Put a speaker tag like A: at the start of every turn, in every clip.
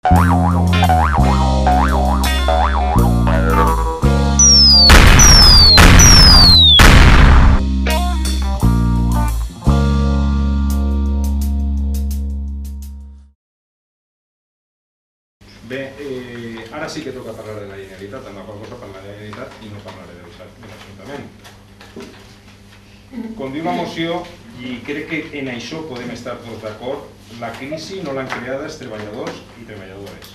A: Bé, ara sí que toca parlar de la Generalitat, amb la qual cosa parlaré de la Generalitat i no parlaré de l'Ajuntament. Com diu la moció, i crec que en això podem estar tots d'acord, la crisi no l'han creada els treballadors i treballadores.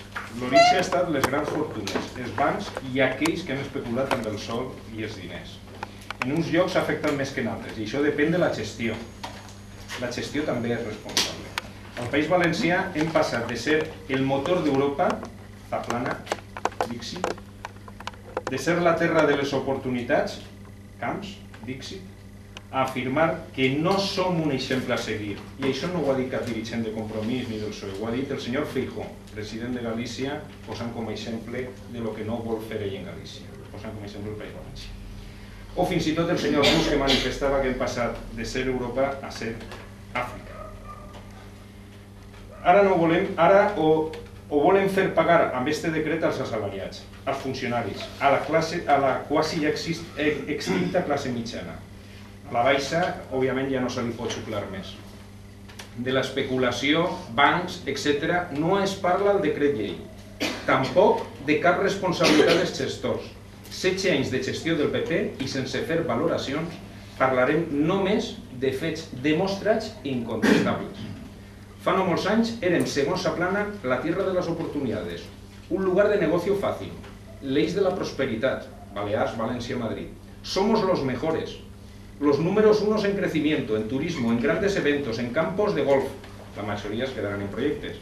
A: L'origen ha estat les grans fortunes, els bancs i aquells que han especulat amb el sol i els diners. En uns llocs ha afectat més que en altres, i això depèn de la gestió. La gestió també és responsable. Al País Valencià hem passat de ser el motor d'Europa, Zaplana, Dixit, de ser la terra de les oportunitats, Camps, Dixit, a afirmar que no som un exemple a seguir. I això no ho ha dit cap dirigent de Compromís ni del PSOE, ho ha dit el senyor Feijóo, president de Galícia, posant com a exemple de lo que no vol fer ell en Galícia, posant com a exemple el País Valencià. O fins i tot el senyor Bush, que manifestava que hem passat de ser Europa a ser Àfrica. Ara no volem, o volen fer pagar amb este decret als assalariats, als funcionaris, a la quasi extinta classe mitjana. A la baixa, òbviament, ja no se li pot xuclar més. De l'especulació, bancs, etc., no es parla al decret llei. Tampoc de cap responsabilitat dels gestors. 16 anys de gestió del PP i sense fer valoracions parlarem només de fets demostrats i incontestables. Fa no molts anys érem, segons Zaplana, la tierra de las oportunidades, un lugar de negocio fácil, l'eix de la prosperitat, Balears, València, Madrid. Somos los mejores, los números unos en crecimiento, en turismo, en grandes eventos, en campos de golf, la mayoría se quedarán en proyectos,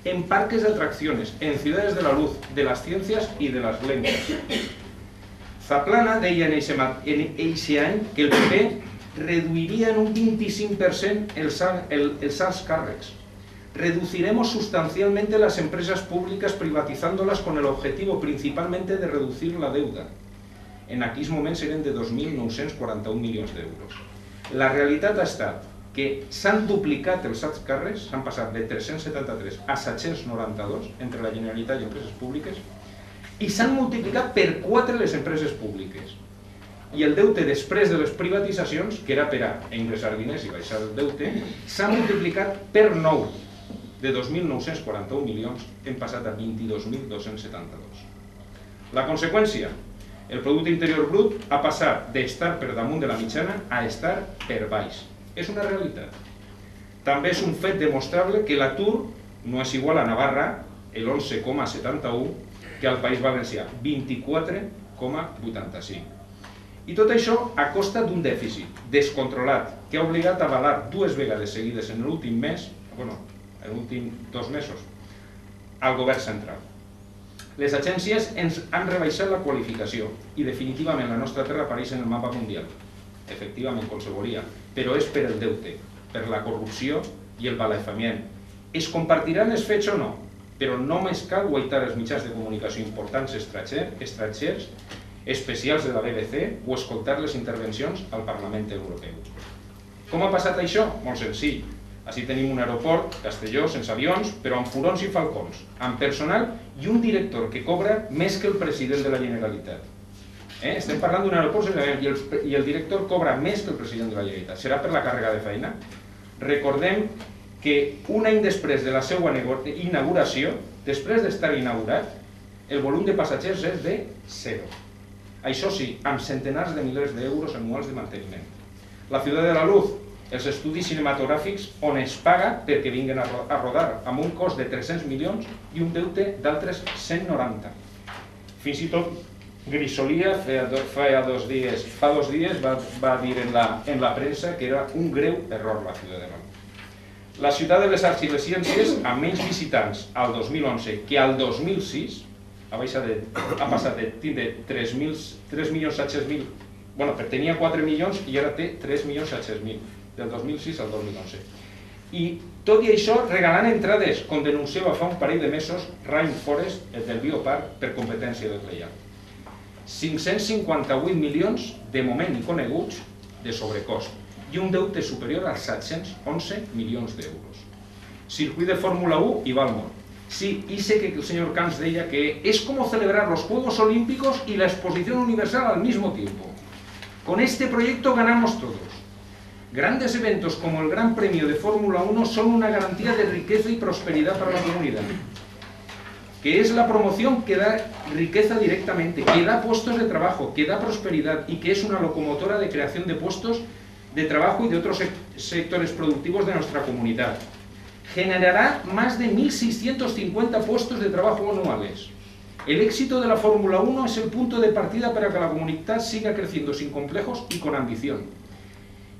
A: en parques de atracciones, en ciudades de la luz, de las ciencias y de las lenguas. Zaplana deia en eixe any que el PP reduiria en un 25% els alts càrrecs. Reduciremos sustancialmente las empresas públicas privatizándolas con el objetivo principalmente de reducir la deuda. En aquells moments eren de 2.941 milions d'euros. La realitat ha estat que s'han duplicat els alts càrrecs, s'han passat de 373 a 792 entre la Generalitat i empreses públiques, i s'han multiplicat per 4 les empreses públiques. I el deute després de les privatitzacions, que era per a ingressar diners i baixar el deute, s'ha multiplicat per 9. De 2.941 milions hem passat a 22.272. La conseqüència, el producte interior brut ha passat d'estar per damunt de la mitjana a estar per baix. És una realitat. També és un fet demostrable que l'atur no és igual a Navarra, el 11,71, que al País Valencià, 24,85. I tot això a costa d'un dèficit descontrolat que ha obligat a avalar 2 vegades seguides en l'últim mes, en l'últim 2 mesos, al govern central. Les agències ens han rebaixat la qualificació i definitivament la nostra terra apareix en el mapa mundial. Efectivament, com se volia, però és per el deute, per la corrupció i el balafamiant. Es compartiran els fets o no, però només cal guaitar els mitjans de comunicació importants estrangers, especials de la BBC, o escoltar les intervencions al Parlament Europeu. Com ha passat això? Molt senzill. Així tenim un aeroport, Castelló, sense avions, però amb furons i falcons, amb personal i un director que cobra més que el president de la Generalitat. Estem parlant d'un aeroport sense avions i el director cobra més que el president de la Generalitat. Serà per la càrrega de feina? Recordem que un any després de la seva inauguració, després d'estar inaugurat, el volum de passatgers és de 0. Això sí, amb centenars de milers d'euros anuals de manteniment. La Ciutat de la Luz, els estudis cinematogràfics on es paga perquè vinguin a rodar, amb un cost de 300 milions i un deute d'altres 190. Fins i tot Grisolia fa 2 dies va dir en la premsa que era un greu error la Ciutat de la Luz. La Ciutat de les Arts i les Ciències, amb menys visitants al 2011 que al 2006, ha passat de tindre 3.700.000, tenia 4 milions i ara té 3.700.000, del 2006 al 2011. I tot i això, regalant entrades, com denunciava fa un parell de mesos Rainforest, el del Bioparc, per competència deslleial. 558 milions, de moment i coneguts, de sobrecost, i un deute superior als 711 milions d'euros. Circuit de Fórmula 1 i Valmont. Sí, y sé que el señor Camps decía que es como celebrar los Juegos Olímpicos y la Exposición Universal al mismo tiempo. Con este proyecto ganamos todos. Grandes eventos como el Gran Premio de Fórmula 1 son una garantía de riqueza y prosperidad para la comunidad, que es la promoción que da riqueza directamente, que da puestos de trabajo, que da prosperidad y que es una locomotora de creación de puestos de trabajo y de otros sectores productivos de nuestra comunidad. Generará más de 1.650 puestos de trabajo anuales. El éxito de la Fórmula 1 es el punto de partida para que la comunidad siga creciendo sin complejos y con ambición.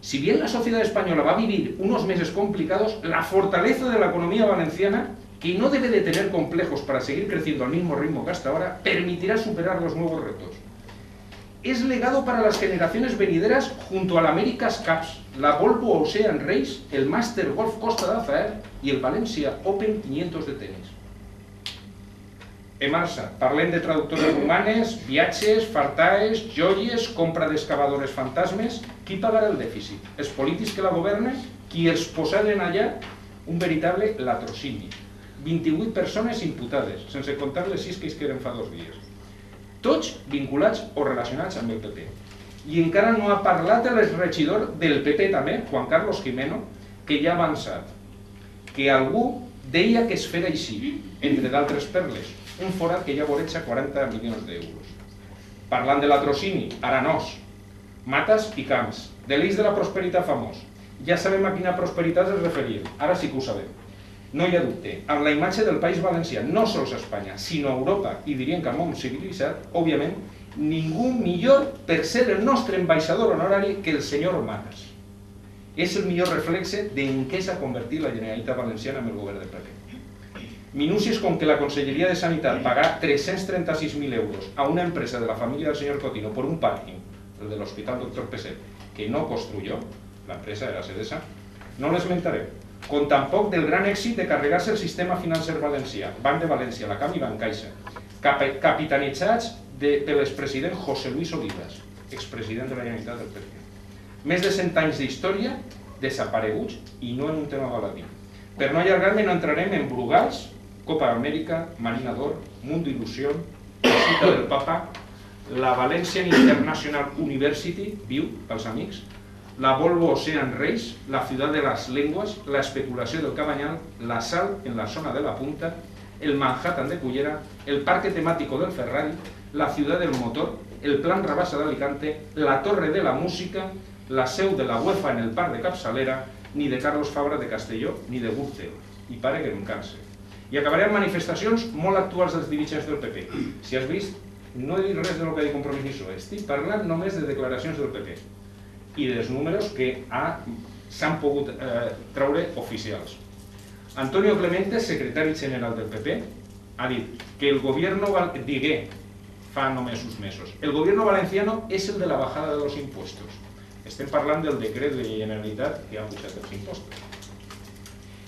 A: Si bien la sociedad española va a vivir unos meses complicados, la fortaleza de la economía valenciana, que no debe de tener complejos para seguir creciendo al mismo ritmo que hasta ahora, permitirá superar los nuevos retos. Es legado para las generaciones venideras junto al America's Cups, la Volvo Ocean Race, el Master Golf Costa d'Azaer y el Valencia Open 500 de tenis. Emarsa, parlem de traductores humanes, viatges, fartaes, joies, compra d'excavadores fantasmes. Qui pagarà el dèficit? Els polítics que la governen? Qui els posaren allà? Un veritable latrocini. 28 persones imputades, sense comptar les 6 que es queden fa 2 dies. Tots vinculats o relacionats amb el PP. I encara no ha parlat el regidor del PP també, Juan Carlos Jimeno, que ja ha avançat, que algú deia que es fera així, entre d'altres perles, un forat que ja voreja 40 milions d'euros. Parlant de latrocini, Aranós, Matas i Camps, de l'eix de la prosperitat famós. Ja sabem a quina prosperitat es referim, ara sí que ho sabem. No hi ha dubte, amb la imatge del País Valencià, no sols a Espanya, sinó a Europa, i dirien que al món civilitzat, òbviament, ningú millor per ser el nostre ambaixador honorari que el senyor Matas. És el millor reflexe d'en què s'ha convertit la Generalitat Valenciana amb el govern del PP. Minúcies com que la Conselleria de Sanitat paga 336.000 euros a una empresa de la família del señor Cotino por un parking, el de l'Hospital Dr. Peset, que no construyó, la empresa era Sedesa, no l'esmentaré. Com tampoc del gran èxit de carregar-se el sistema financer valencià, Banc de València, la CAM i Bancaixa, capitanitzats per l'expresident José Luis Olivas, expresident de la Generalitat del PP. Més de 100 anys d'història desapareguts i no en un tema baladí. Per no allargar-me no entrarem en Brugals, Copa Amèrica, Marina d'Or, Mundo Ilusión, la cita del Papa, la Valencian International University, viu, pels amics, la Volvo Ocean Race, la Ciudad de las Lenguas, la especulació del Cabanyal, la sal en la zona de la Punta, el Manhattan de Cullera, el parque temático del Ferrari, la Ciudad del Motor, el Plan Rabassa d'Alicante, la Torre de la Música, la seu de la UEFA en el Parc de Capçalera, ni de Carlos Fabra de Castelló, ni de Gürtel. I pare que no em canse. I acabaré amb manifestacions molt actuals dels dirigents del PP. Si has vist, no he dit res del que ha dit Compromís ni PSOE, estic parlant només de declaracions del PP i dels números que s'han pogut treure oficials. Antonio Clemente, secretari general del PP, ha dit que el gobierno, digué fa només uns mesos, el gobierno valenciano es el de la bajada de los impuestos. Estem parlant del decret de Generalitat que ha pujat els impostos.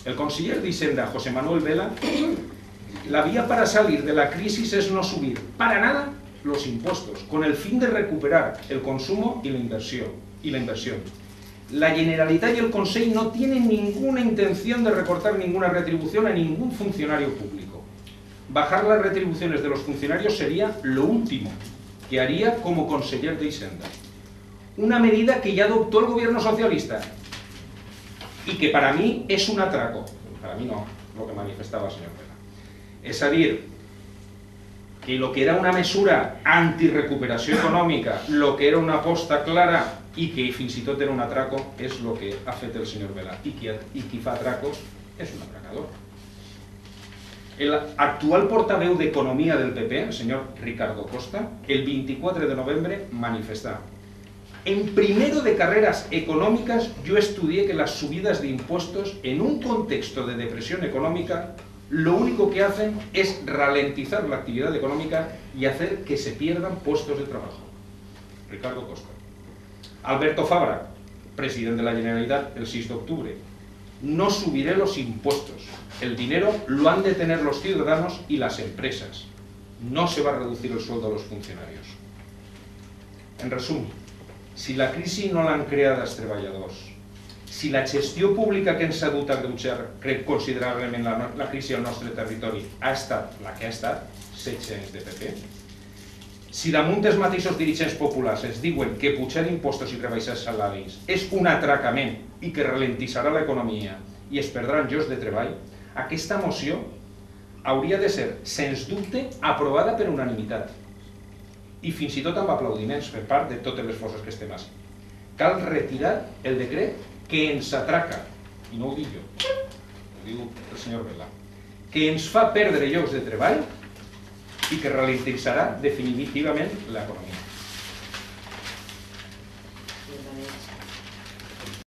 A: El conseller d'Hisenda, José Manuel Vela, la vía para salir de la crisis es no subir para nada los impuestos, con el fin de recuperar el consumo y la inversión. La Generalitat y el Consell no tienen ninguna intención de recortar ninguna retribución a ningún funcionario público. Bajar las retribuciones de los funcionarios sería lo último que haría como conseller de Hisenda. Una medida que ya adoptó el gobierno socialista y que para mí es un atraco. Para mí no, lo que manifestaba el señor Vela. Es decir, que lo que era una mesura antirrecuperació econòmica, lo que era una aposta clara i que fins i tot era un atraco, és el que ha fet el senyor Vela. I qui fa atracos és un atracador. El actual portaveu d'Economia del PP, el senyor Ricardo Costa, el 24 de novembre manifestà: en primero de carreras económicas yo estudié que las subidas de impuestos en un contexto de depresión económica lo único que hacen es ralentizar la actividad económica y hacer que se pierdan puestos de trabajo. Ricardo Costa. Alberto Fabra, presidente de la Generalitat, el 6 de octubre. No subiré los impuestos. El dinero lo han de tener los ciudadanos y las empresas. No se va a reducir el sueldo a los funcionarios. En resumen, si la crisi no l'han creada els treballadors Si la gestió pública que ens ha dut a agreujar considerablement la crisi al nostre territori ha estat la que ha estat, 16 anys de PP, si damunt els mateixos dirigents populars ens diuen que pujar impostos i rebaixar salaris és un atracament i que ralentitzarà l'economia i es perdran llocs de treball, aquesta moció hauria de ser, sens dubte, aprovada per unanimitat i fins i tot amb aplaudiments per part de totes les forces que estem així. Cal retirar el decret que ens atraca, i no ho dic jo, ho diu el senyor Vela, que ens fa perdre llocs de treball i que ralentitzarà definitivament l'economia.